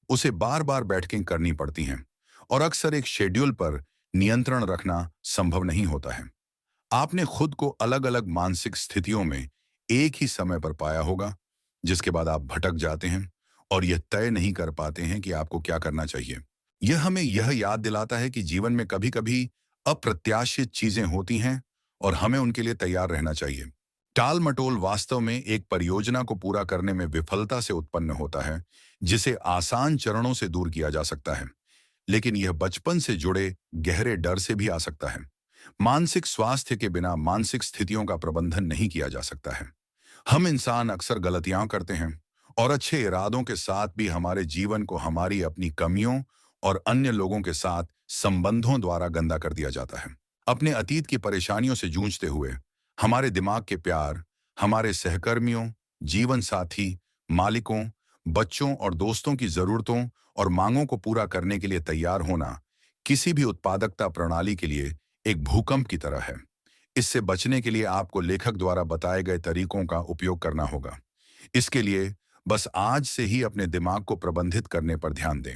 उसे बार बार बैठकें करनी पड़ती हैं और अक्सर एक शेड्यूल पर नियंत्रण रखना संभव नहीं होता है। आपने खुद को अलग अलग मानसिक स्थितियों में एक ही समय पर पाया होगा, जिसके बाद आप भटक जाते हैं और यह तय नहीं कर पाते हैं कि आपको क्या करना चाहिए। यह हमें यह याद दिलाता है कि जीवन में कभी कभी अप्रत्याशित चीजें होती हैं और हमें उनके लिए तैयार रहना चाहिए। टाल मटोल वास्तव में एक परियोजना को पूरा करने में विफलता से उत्पन्न होता है, जिसे आसान चरणों से दूर किया जा सकता है, लेकिन यह बचपन से जुड़े गहरे डर से भी आ सकता है। मानसिक स्वास्थ्य के बिना मानसिक स्थितियों का प्रबंधन नहीं किया जा सकता है। हम इंसान अक्सर गलतियां करते हैं और अच्छे इरादों के साथ भी हमारे जीवन को हमारी अपनी कमियों और अन्य लोगों के साथ संबंधों द्वारा गंदा कर दिया जाता है। अपने अतीत की परेशानियों से जूझते हुए हमारे दिमाग के प्यार, हमारे सहकर्मियों, जीवन साथी, मालिकों, बच्चों और दोस्तों की जरूरतों और मांगों को पूरा करने के लिए तैयार होना किसी भी उत्पादकता प्रणाली के लिए एक भूकंप की तरह है। इससे बचने के लिए आपको लेखक द्वारा बताए गए तरीकों का उपयोग करना होगा। इसके लिए बस आज से ही अपने दिमाग को प्रबंधित करने पर ध्यान दें।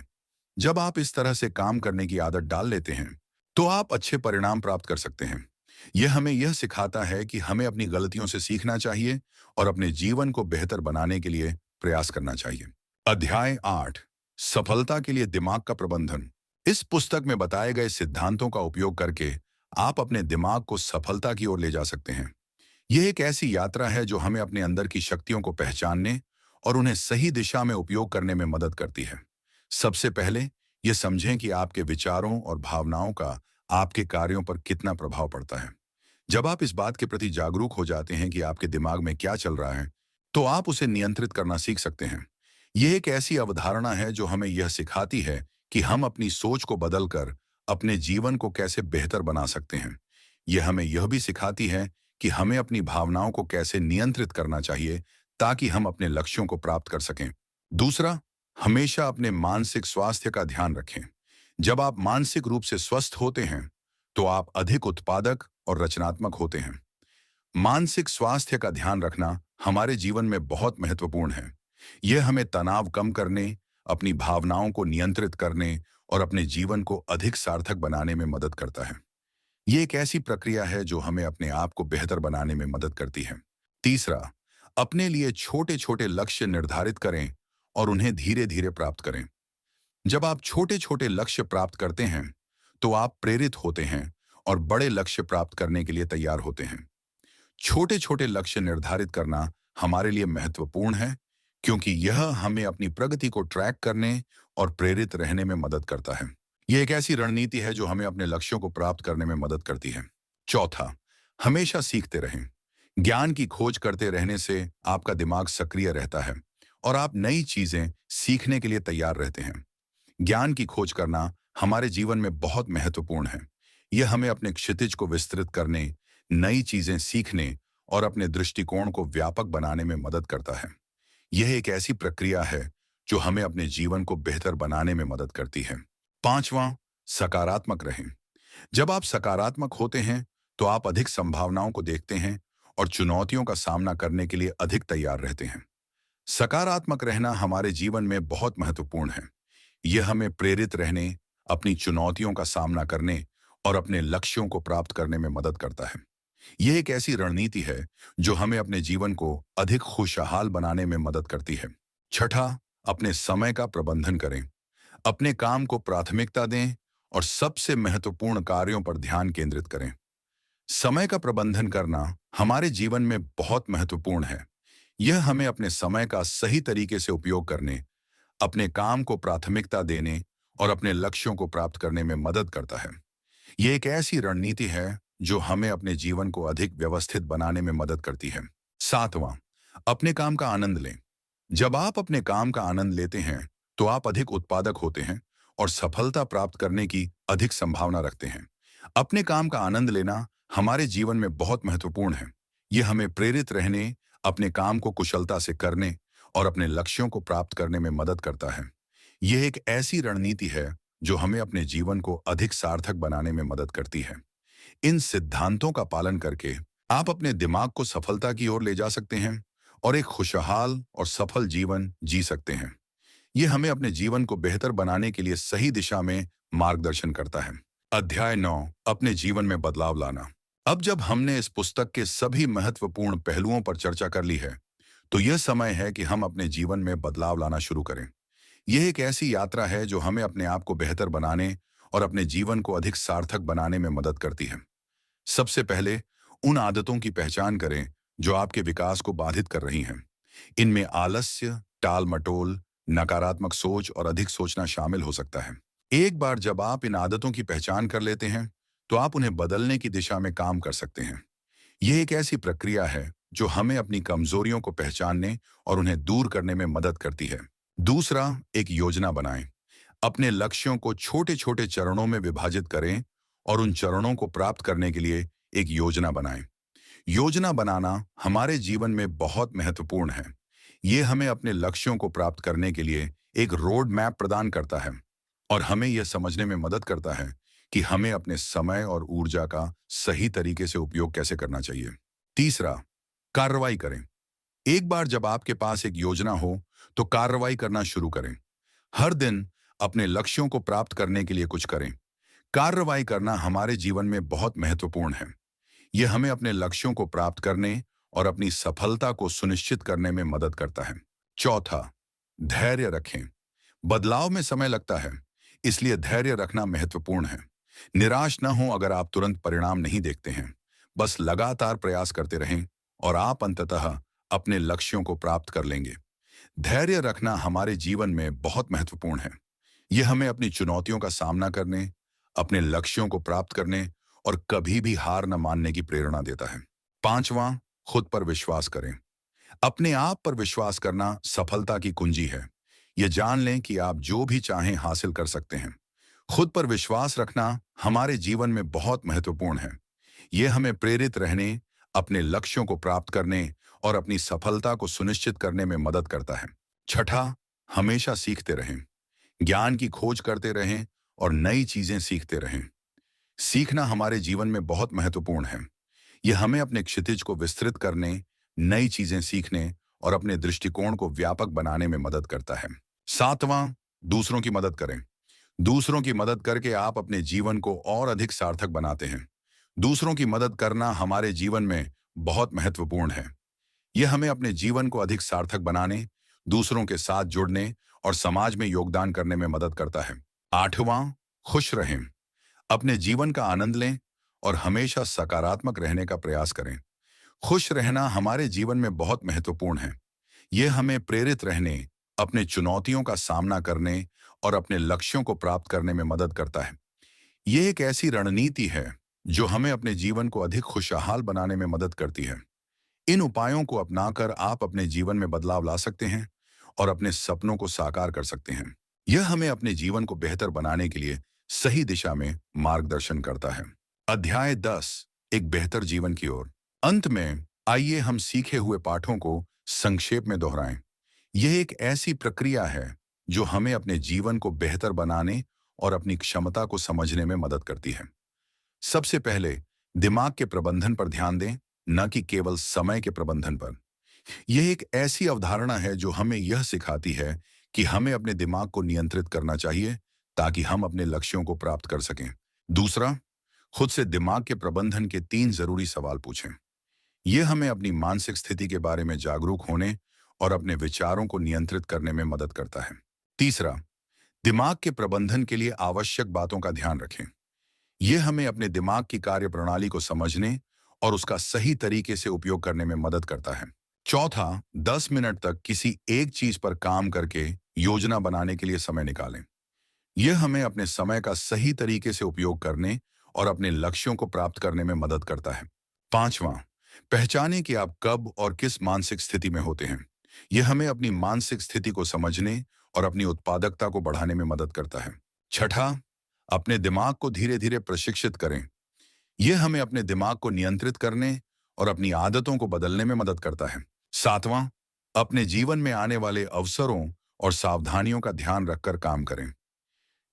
जब आप इस तरह से काम करने की आदत डाल लेते हैं, तो आप अच्छे परिणाम प्राप्त कर सकते हैं। यह हमें यह सिखाता है कि हमें अपनी गलतियों से सीखना चाहिए और अपने जीवन को बेहतर बनाने के लिए प्रयास करना चाहिए। अध्याय 8, सफलता के लिए दिमाग का प्रबंधन। इस पुस्तक में बताए गए सिद्धांतों का उपयोग करके आप अपने दिमाग को सफलता की ओर ले जा सकते हैं। यह एक ऐसी यात्रा है जो हमें अपने अंदर की शक्तियों को पहचानने और उन्हें सही दिशा में उपयोग करने में मदद करती है। सबसे पहले यह समझें कि आपके विचारों और भावनाओं का आपके कार्यों पर कितना प्रभाव पड़ता है। जब आप इस बात के प्रति जागरूक हो जाते हैं कि आपके दिमाग में क्या चल रहा है, तो आप उसे नियंत्रित करना सीख सकते हैं। यह एक ऐसी अवधारणा है जो हमें यह सिखाती है कि हम अपनी सोच को बदलकर अपने जीवन को कैसे बेहतर बना सकते हैं। यह हमें यह भी सिखाती है कि हमें अपनी भावनाओं को कैसे नियंत्रित करना चाहिए ताकि हम अपने लक्ष्यों को प्राप्त कर सकें। दूसरा, हमेशा अपने मानसिक स्वास्थ्य का ध्यान रखें। जब आप मानसिक रूप से स्वस्थ होते हैं, तो आप अधिक उत्पादक और रचनात्मक होते हैं। मानसिक स्वास्थ्य का ध्यान रखना हमारे जीवन में बहुत महत्वपूर्ण है। यह हमें तनाव कम करने, अपनी भावनाओं को नियंत्रित करने और अपने जीवन को अधिक सार्थक बनाने में मदद करता है। यह एक ऐसी प्रक्रिया है जो हमें अपने आप को बेहतर बनाने में मदद करती है। तीसरा, अपने लिए छोटे छोटे लक्ष्य निर्धारित करें और उन्हें धीरे धीरे प्राप्त करें। जब आप छोटे छोटे लक्ष्य प्राप्त करते हैं तो आप प्रेरित होते हैं और बड़े लक्ष्य प्राप्त करने के लिए तैयार होते हैं। छोटे छोटे लक्ष्य निर्धारित करना हमारे लिए महत्वपूर्ण है, क्योंकि यह हमें अपनी प्रगति को ट्रैक करने और प्रेरित रहने में मदद करता है। यह एक ऐसी रणनीति है जो हमें अपने लक्ष्यों को प्राप्त करने में मदद करती है। चौथा, हमेशा सीखते रहें। ज्ञान की खोज करते रहने से आपका दिमाग सक्रिय रहता है और आप नई चीजें सीखने के लिए तैयार रहते हैं। ज्ञान की खोज करना हमारे जीवन में बहुत महत्वपूर्ण है। यह हमें अपने क्षितिज को विस्तृत करने, नई चीजें सीखने और अपने दृष्टिकोण को व्यापक बनाने में मदद करता है। यह एक ऐसी प्रक्रिया है जो हमें अपने जीवन को बेहतर बनाने में मदद करती है। पांचवां, सकारात्मक रहें। जब आप सकारात्मक होते हैं तो आप अधिक संभावनाओं को देखते हैं और चुनौतियों का सामना करने के लिए अधिक तैयार रहते हैं। सकारात्मक रहना हमारे जीवन में बहुत महत्वपूर्ण है। यह हमें प्रेरित रहने, अपनी चुनौतियों का सामना करने और अपने लक्ष्यों को प्राप्त करने में मदद करता है। यह एक ऐसी रणनीति है जो हमें अपने जीवन को अधिक खुशहाल बनाने में मदद करती है। छठा, अपने समय का प्रबंधन करें। अपने काम को प्राथमिकता दें और सबसे महत्वपूर्ण कार्यों पर ध्यान केंद्रित करें। समय का प्रबंधन करना हमारे जीवन में बहुत महत्वपूर्ण है। यह हमें अपने समय का सही तरीके से उपयोग करने, अपने काम को प्राथमिकता देने और अपने लक्ष्यों को प्राप्त करने में मदद करता है। यह एक ऐसी रणनीति है जो हमें अपने जीवन को अधिक व्यवस्थित बनाने में मदद करती है। सातवां, अपने काम का आनंद लें। जब आप अपने काम का आनंद लेते हैं तो आप अधिक उत्पादक होते हैं और सफलता प्राप्त करने की अधिक संभावना रखते हैं। अपने काम का आनंद लेना हमारे जीवन में बहुत महत्वपूर्ण है। यह हमें प्रेरित रहने, अपने काम को कुशलता से करने और अपने लक्ष्यों को प्राप्त करने में मदद करता है। यह एक ऐसी रणनीति है जो हमें अपने जीवन को अधिक सार्थक बनाने में मदद करती है। इन सिद्धांतों का पालन करके आप अपने दिमाग को सफलता की ओर ले जा सकते हैं और एक खुशहाल और सफल जीवन जी सकते हैं। यह हमें अपने जीवन को बेहतर बनाने के लिए सही दिशा में मार्गदर्शन करता है। अध्याय 9, अपने जीवन में बदलाव लाना। अब जब हमने इस पुस्तक के सभी महत्वपूर्ण पहलुओं पर चर्चा कर ली है, तो यह समय है कि हम अपने जीवन में बदलाव लाना शुरू करें। यह एक ऐसी यात्रा है जो हमें अपने आप को बेहतर बनाने और अपने जीवन को अधिक सार्थक बनाने में मदद करती है। सबसे पहले उन आदतों की पहचान करें जो आपके विकास को बाधित कर रही हैं। इनमें आलस्य, टाल-मटोल, नकारात्मक सोच और अधिक सोचना शामिल हो सकता है। एक बार जब आप इन आदतों की पहचान कर लेते हैं, तो आप उन्हें बदलने की दिशा में काम कर सकते हैं। यह एक ऐसी प्रक्रिया है जो हमें अपनी कमजोरियों को पहचानने और उन्हें दूर करने में मदद करती है। दूसरा, एक योजना बनाएं। अपने लक्ष्यों को छोटे छोटे चरणों में विभाजित करें और उन चरणों को प्राप्त करने के लिए एक योजना बनाएं। योजना बनाना हमारे जीवन में बहुत महत्वपूर्ण है। ये हमें अपने लक्ष्यों को प्राप्त करने के लिए एक रोड मैप प्रदान करता है और हमें यह समझने में मदद करता है कि हमें अपने समय और ऊर्जा का सही तरीके से उपयोग कैसे करना चाहिए। तीसरा, कार्रवाई करें। एक बार जब आपके पास एक योजना हो, तो कार्रवाई करना शुरू करें। हर दिन अपने लक्ष्यों को प्राप्त करने के लिए कुछ करें। कार्रवाई करना हमारे जीवन में बहुत महत्वपूर्ण है। यह हमें अपने लक्ष्यों को प्राप्त करने और अपनी सफलता को सुनिश्चित करने में मदद करता है। चौथा, धैर्य रखें। बदलाव में समय लगता है, इसलिए धैर्य रखना महत्वपूर्ण है। निराश न हो अगर आप तुरंत परिणाम नहीं देखते हैं। बस लगातार प्रयास करते रहें और आप अंततः अपने लक्ष्यों को प्राप्त कर लेंगे। धैर्य रखना हमारे जीवन में बहुत महत्वपूर्ण है। यह हमें अपनी चुनौतियों का सामना करने, अपने लक्ष्यों को प्राप्त करने और कभी भी हार न मानने की प्रेरणा देता है। पांचवां, खुद पर विश्वास करें। अपने आप पर विश्वास करना सफलता की कुंजी है। यह जान लें कि आप जो भी चाहें हासिल कर सकते हैं। खुद पर विश्वास रखना हमारे जीवन में बहुत महत्वपूर्ण है। यह हमें प्रेरित रहने, अपने लक्ष्यों को प्राप्त करने और अपनी सफलता को सुनिश्चित करने में मदद करता है। छठा, हमेशा सीखते रहें। ज्ञान की खोज करते रहें और नई चीजें सीखते रहें। सीखना हमारे जीवन में बहुत महत्वपूर्ण है। यह हमें अपने क्षितिज को विस्तृत करने, नई चीजें सीखने और अपने दृष्टिकोण को व्यापक बनाने में मदद करता है। सातवां, दूसरों की मदद करें। दूसरों की मदद करके आप अपने जीवन को और अधिक सार्थक बनाते हैं। दूसरों की मदद करना हमारे जीवन में बहुत महत्वपूर्ण है। यह हमें अपने जीवन को अधिक सार्थक बनाने, दूसरों के साथ जुड़ने और समाज में योगदान करने में मदद करता है। आठवां, खुश रहें। अपने जीवन का आनंद लें और हमेशा सकारात्मक रहने का प्रयास करें। खुश रहना हमारे जीवन में बहुत महत्वपूर्ण है। यह हमें प्रेरित रहने, अपने चुनौतियों का सामना करने और अपने लक्ष्यों को प्राप्त करने में मदद करता है। यह एक ऐसी रणनीति है जो हमें अपने जीवन को अधिक खुशहाल बनाने में मदद करती है। इन उपायों को अपनाकर आप अपने जीवन में बदलाव ला सकते हैं और अपने सपनों को साकार कर सकते हैं। यह हमें अपने जीवन को बेहतर बनाने के लिए सही दिशा में मार्गदर्शन करता है। अध्याय 10, एक बेहतर जीवन की ओर। अंत में आइए हम सीखे हुए पाठों को संक्षेप में दोहराएं। यह एक ऐसी प्रक्रिया है जो हमें अपने जीवन को बेहतर बनाने और अपनी क्षमता को समझने में मदद करती है। सबसे पहले दिमाग के प्रबंधन पर ध्यान दें, न कि केवल समय के प्रबंधन पर। यह एक ऐसी अवधारणा है जो हमें यह सिखाती है कि हमें अपने दिमाग को नियंत्रित करना चाहिए ताकि हम अपने लक्ष्यों को प्राप्त कर सकें। दूसरा, खुद से दिमाग के प्रबंधन के 3 जरूरी सवाल पूछें। यह हमें अपनी मानसिक स्थिति के बारे में जागरूक होने और अपने विचारों को नियंत्रित करने में मदद करता है। तीसरा, दिमाग के प्रबंधन के लिए आवश्यक बातों का ध्यान रखें। यह हमें अपने दिमाग की कार्यप्रणाली को समझने और उसका सही तरीके से उपयोग करने में मदद करता है। चौथा, 10 मिनट तक किसी एक चीज पर काम करके योजना बनाने के लिए समय निकालें। यह हमें अपने समय का सही तरीके से उपयोग करने और अपने लक्ष्यों को प्राप्त करने में मदद करता है। पांचवां, पहचानें कि आप कब और किस मानसिक स्थिति में होते हैं। यह हमें अपनी मानसिक स्थिति को समझने और अपनी उत्पादकता को बढ़ाने में मदद करता है। छठा, अपने दिमाग को धीरे धीरे प्रशिक्षित करें। यह हमें अपने दिमाग को नियंत्रित करने और अपनी आदतों को बदलने में मदद करता है। सातवां, अपने जीवन में आने वाले अवसरों और सावधानियों का ध्यान रखकर काम करें।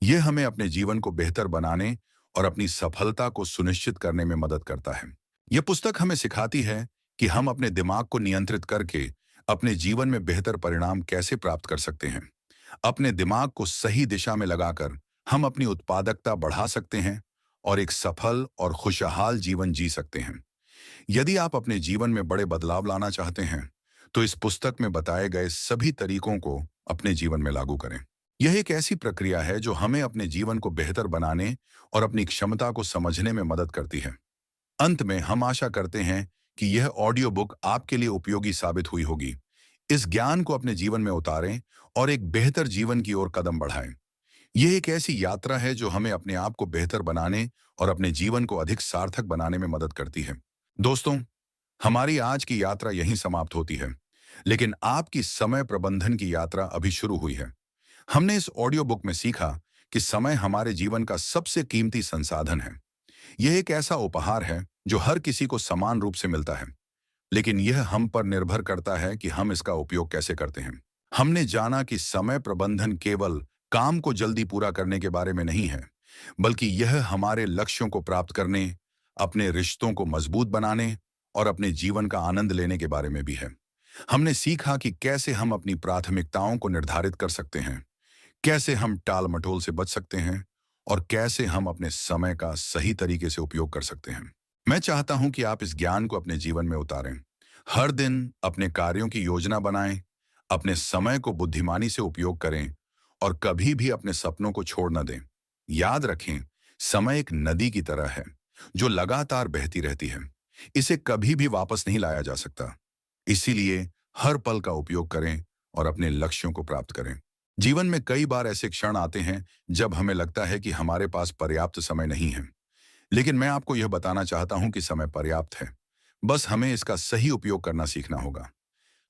यह हमें अपने जीवन को बेहतर बनाने और अपनी सफलता को सुनिश्चित करने में मदद करता है। यह पुस्तक हमें सिखाती है कि हम अपने दिमाग को नियंत्रित करके अपने जीवन में बेहतर परिणाम कैसे प्राप्त कर सकते हैं। अपने दिमाग को सही दिशा में लगाकर हम अपनी उत्पादकता बढ़ा सकते हैं और एक सफल और खुशहाल जीवन जी सकते हैं। यदि आप अपने जीवन में बड़े बदलाव लाना चाहते हैं, तो इस पुस्तक में बताए गए सभी तरीकों को अपने जीवन में लागू करें। यह एक ऐसी प्रक्रिया है जो हमें अपने जीवन को बेहतर बनाने और अपनी क्षमता को समझने में मदद करती है। अंत में हम आशा करते हैं कि यह ऑडियो बुक आपके लिए उपयोगी साबित हुई होगी। इस ज्ञान को अपने जीवन में उतारें और एक बेहतर जीवन की ओर कदम बढ़ाएं। यह एक ऐसी यात्रा है जो हमें अपने आप को बेहतर बनाने और अपने जीवन को अधिक सार्थक बनाने में मदद करती है। दोस्तों, हमारी आज की यात्रा यहीं समाप्त होती है, लेकिन आपकी समय प्रबंधन की यात्रा अभी शुरू हुई है। हमने इस ऑडियो बुक में सीखा कि समय हमारे जीवन का सबसे कीमती संसाधन है। यह एक ऐसा उपहार है जो हर किसी को समान रूप से मिलता है, लेकिन यह हम पर निर्भर करता है कि हम इसका उपयोग कैसे करते हैं। हमने जाना कि समय प्रबंधन केवल काम को जल्दी पूरा करने के बारे में नहीं है, बल्कि यह हमारे लक्ष्यों को प्राप्त करने, अपने रिश्तों को मजबूत बनाने और अपने जीवन का आनंद लेने के बारे में भी है। हमने सीखा कि कैसे हम अपनी प्राथमिकताओं को निर्धारित कर सकते हैं, कैसे हम टाल-मटोल से बच सकते हैं और कैसे हम अपने समय का सही तरीके से उपयोग कर सकते हैं। मैं चाहता हूं कि आप इस ज्ञान को अपने जीवन में उतारें। हर दिन अपने कार्यों की योजना बनाएं, अपने समय को बुद्धिमानी से उपयोग करें और कभी भी अपने सपनों को छोड़ न दें। याद रखें, समय एक नदी की तरह है जो लगातार बहती रहती है। इसे कभी भी वापस नहीं लाया जा सकता। इसीलिए हर पल का उपयोग करें और अपने लक्ष्यों को प्राप्त करें। जीवन में कई बार ऐसे क्षण आते हैं जब हमें लगता है कि हमारे पास पर्याप्त समय नहीं है, लेकिन मैं आपको यह बताना चाहता हूं कि समय पर्याप्त है। बस हमें इसका सही उपयोग करना सीखना होगा।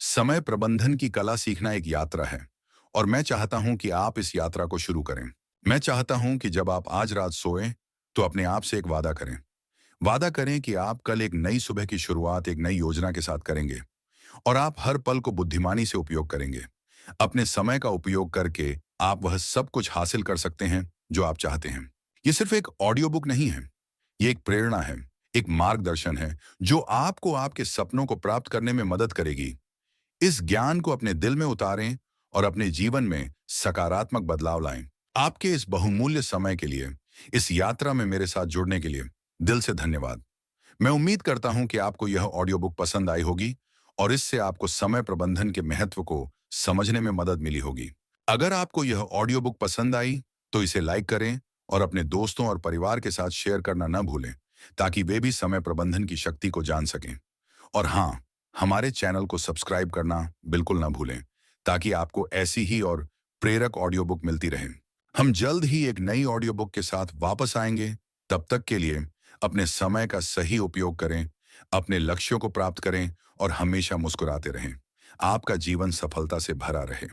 समय प्रबंधन की कला सीखना एक यात्रा है और मैं चाहता हूं कि आप इस यात्रा को शुरू करें। मैं चाहता हूं कि जब आप आज रात सोएं तो अपने आप से एक वादा करें। वादा करें कि आप कल एक नई सुबह की शुरुआत एक नई योजना के साथ करेंगे और आप हर पल को बुद्धिमानी से उपयोग करेंगे। अपने समय का उपयोग करके आप वह सब कुछ हासिल कर सकते हैं जो आप चाहते हैं। ये सिर्फ एक ऑडियो बुक नहीं है, ये एक प्रेरणा है, एक मार्गदर्शन है जो आपको आपके सपनों को प्राप्त करने में मदद करेगी। इस ज्ञान को अपने दिल में उतारें और अपने जीवन में सकारात्मक बदलाव लाएं। आपके इस बहुमूल्य समय के लिए, इस यात्रा में मेरे साथ जुड़ने के लिए दिल से धन्यवाद। मैं उम्मीद करता हूं कि आपको यह ऑडियो बुक पसंद आई होगी और इससे आपको समय प्रबंधन के महत्व को समझने में मदद मिली होगी। अगर आपको यह ऑडियो बुक पसंद आई, तो इसे लाइक करें और अपने दोस्तों और परिवार के साथ शेयर करना न भूलें, ताकि वे भी समय प्रबंधन की शक्ति को जान सकें। और हाँ, हमारे चैनल को सब्सक्राइब करना बिल्कुल ना भूलें, ताकि आपको ऐसी ही और प्रेरक ऑडियो बुक मिलती रहे। हम जल्द ही एक नई ऑडियो बुक के साथ वापस आएंगे। तब तक के लिए अपने समय का सही उपयोग करें, अपने लक्ष्यों को प्राप्त करें और हमेशा मुस्कुराते रहें। आपका जीवन सफलता से भरा रहे।